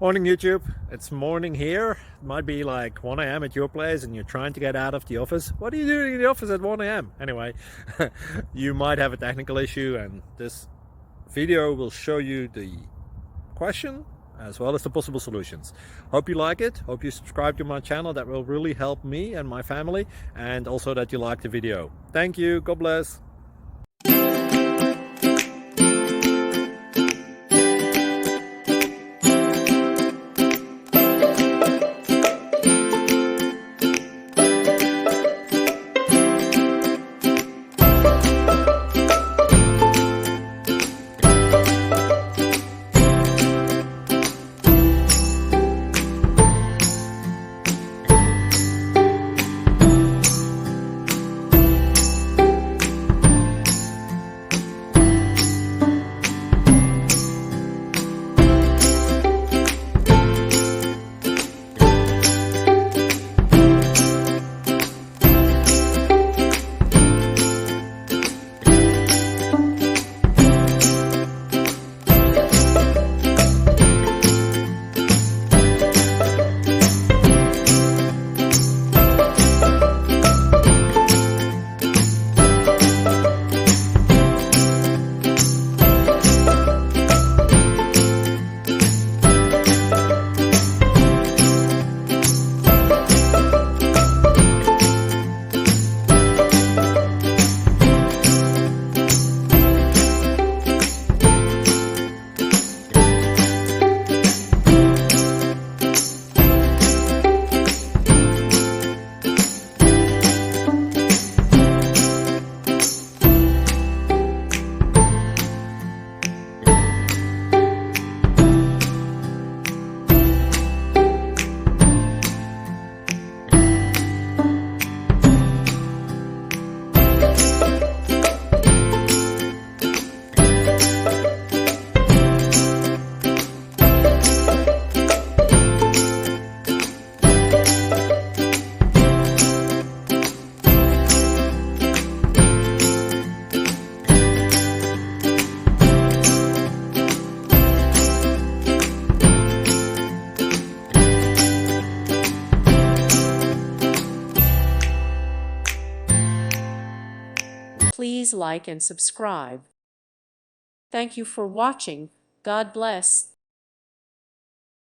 Morning YouTube, it's morning here. It might be like 1 a.m. at your place and you're trying to get out of the office. What are you doing in the office at 1 a.m.? Anyway, you might have a technical issue and this video will show you the question as well as the possible solutions. Hope you like it, hope you subscribe to my channel. That will really help me and my family, and also that you like the video. Thank you, God bless. Please like and subscribe. Thank you for watching. God bless.